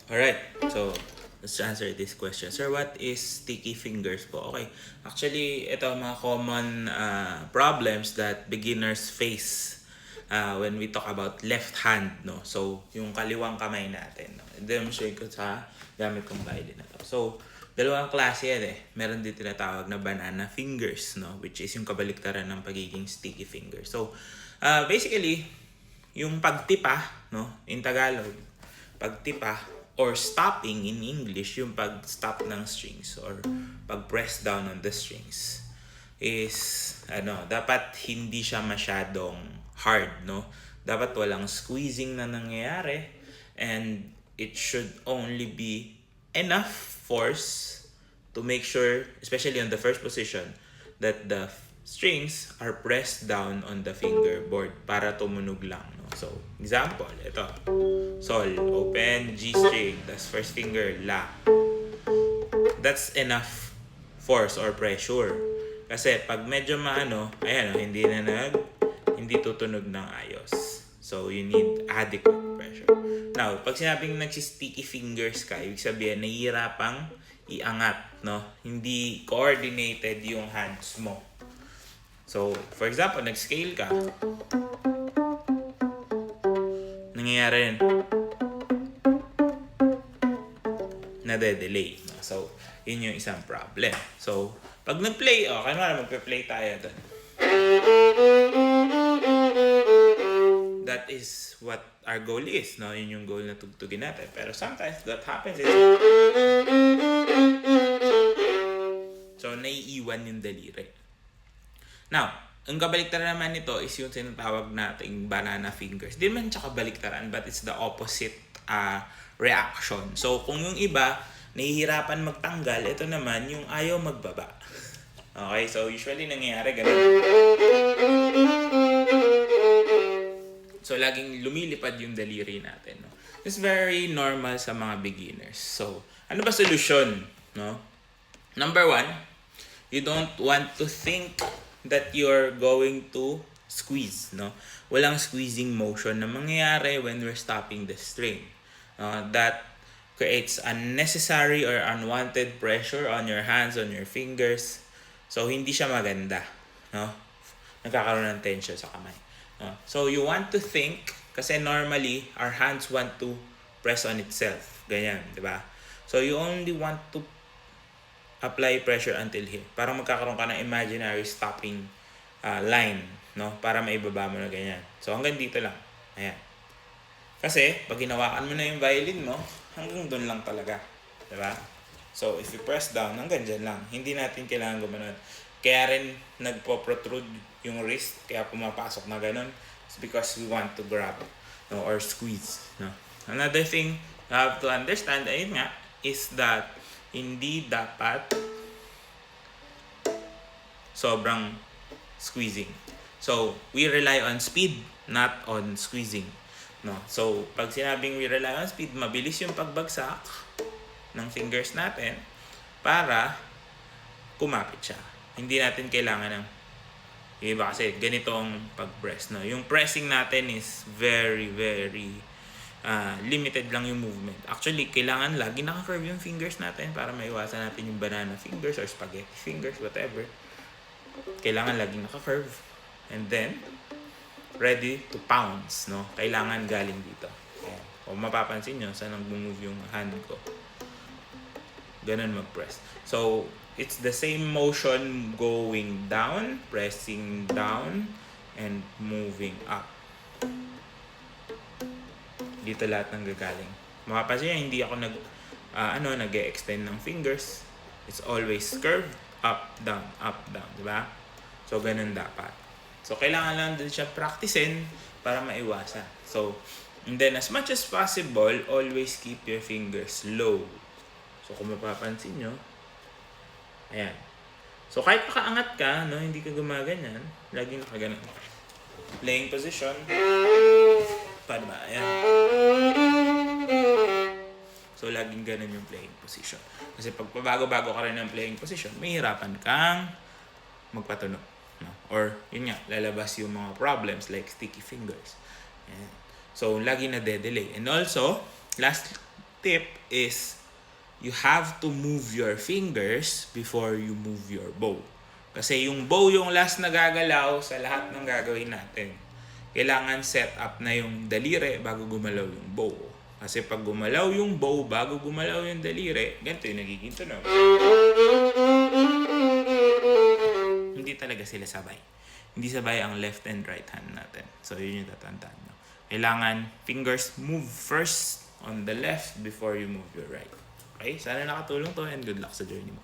Alright, so let's answer this question. Sir, what is sticky fingers po? Okay, actually, ito ang mga common problems that beginners face when we talk about left hand, no? So, yung kaliwang kamay natin, no? Demonstrate ko sa gamit kong violin na to. So, dalawang klase yan eh. Meron din tinatawag na banana fingers, no? Which is yung kabaliktaran ng pagiging sticky fingers. So, basically, yung pagtipa, no? In Tagalog, pagtipa or stopping in English, yung pag-stop ng strings or pag-press down on the strings is dapat hindi siya masyadong hard, no? Dapat walang squeezing na nangyayari and it should only be enough force to make sure, especially on the first position, that the strings are pressed down on the fingerboard para tumunog lang, no? So, example, ito. Sol, open, G string, that's first finger, La. That's enough force or pressure. Kasi pag medyo ayan, hindi tutunog ng ayos. So, you need adequate pressure. Now, pag sinabing nagsi-sticky fingers ka, ibig sabihin, nahihirapang iangat, no? Hindi coordinated yung hands mo. So, for example, nag-scale ka, nangyayari rin, nade-delay. No? So, yun yung isang problem. So, pag nag-play, kanina magpe-play tayo doon. That is what our goal is, no? Yun yung goal na tugtugin natin. Pero sometimes what happens is, so, naiiwan yung daliri. Now, ang kabaliktaran naman nito is yung sinatawag nating banana fingers. Di man siya kabaliktaran, but it's the opposite reaction. So, kung yung iba, nahihirapan magtanggal, ito naman yung ayaw magbaba. Okay, so usually nangyayari ganun. So, laging lumilipad yung daliri natin. No? It's very normal sa mga beginners. So, ano ba solusyon? No? Number 1, you don't want to think that you're going to squeeze, no? Walang squeezing motion na mangyayari when we're stopping the string. That creates unnecessary or unwanted pressure on your hands, on your fingers. So, hindi siya maganda, no? Nagkakaroon ng tension sa kamay. So, you want to think, kasi normally, our hands want to press on itself. Ganyan, di ba? So, you only want to apply pressure until here. Para magkakaroon ka ng imaginary stopping line, no? Para maibaba mo na ganyan. So, hanggang dito lang. Ayan. Kasi, pag ginawakan mo na yung violin mo, hanggang doon lang talaga. Diba? So, if you press down, hanggang dyan lang. Hindi natin kailangan gumanon. Kaya rin nagpo-protrude yung wrist, kaya pumapasok na ganon. It's because we want to grab, no? Or squeeze, no? Another thing you have to understand, ayun nga, is that hindi dapat sobrang squeezing. So, we rely on speed, not on squeezing. No? So, pag sinabing we rely on speed, mabilis yung pagbagsak ng fingers natin para kumapit siya. Hindi natin kailangan ng iba kasi ganito ang pag-press. No? Yung pressing natin is very, very limited lang yung movement. Actually, kailangan lagi naka-curve yung fingers natin para maiwasan natin yung banana fingers or spaghetti fingers, whatever. Kailangan laging naka-curve. And then, ready to pounce, no? Kailangan galing dito. Ayan. Kung mapapansin nyo, saan nag-move yung hand ko. Ganun mag-press. So, it's the same motion going down, pressing down, and moving up. Dito lahat ng gagaling. Mapapansin niya, hindi ako nag-extend ng fingers. It's always curved, up, down, diba? So, ganun dapat. So, kailangan lang din siya practicein para maiwasan. So, and then as much as possible, always keep your fingers low. So, kung mapapansin nyo, ayan. So, kahit makaangat ka, no, hindi ka gumaganyan, laging nakaganon. Playing position. Paano ba? Ayan. So, laging ganun yung playing position. Kasi pag pabago-bago ka rin ng playing position, may hirapan kang magpatunog. No? Or, yun nga, lalabas yung mga problems like sticky fingers. Ayan. So, lagi na de-delay. And also, last tip is you have to move your fingers before you move your bow. Kasi yung bow yung last na gagalaw sa lahat ng gagawin natin. Kailangan set up na yung daliri bago gumalaw yung bow. Kasi pag gumalaw yung bow bago gumalaw yung daliri, ganito yung nagiging tunog. Hindi talaga sila sabay. Hindi sabay ang left and right hand natin. So yun yung tatandaan nyo. Kailangan fingers move first on the left before you move your right. Okay? Sana nakatulong to and good luck sa journey mo.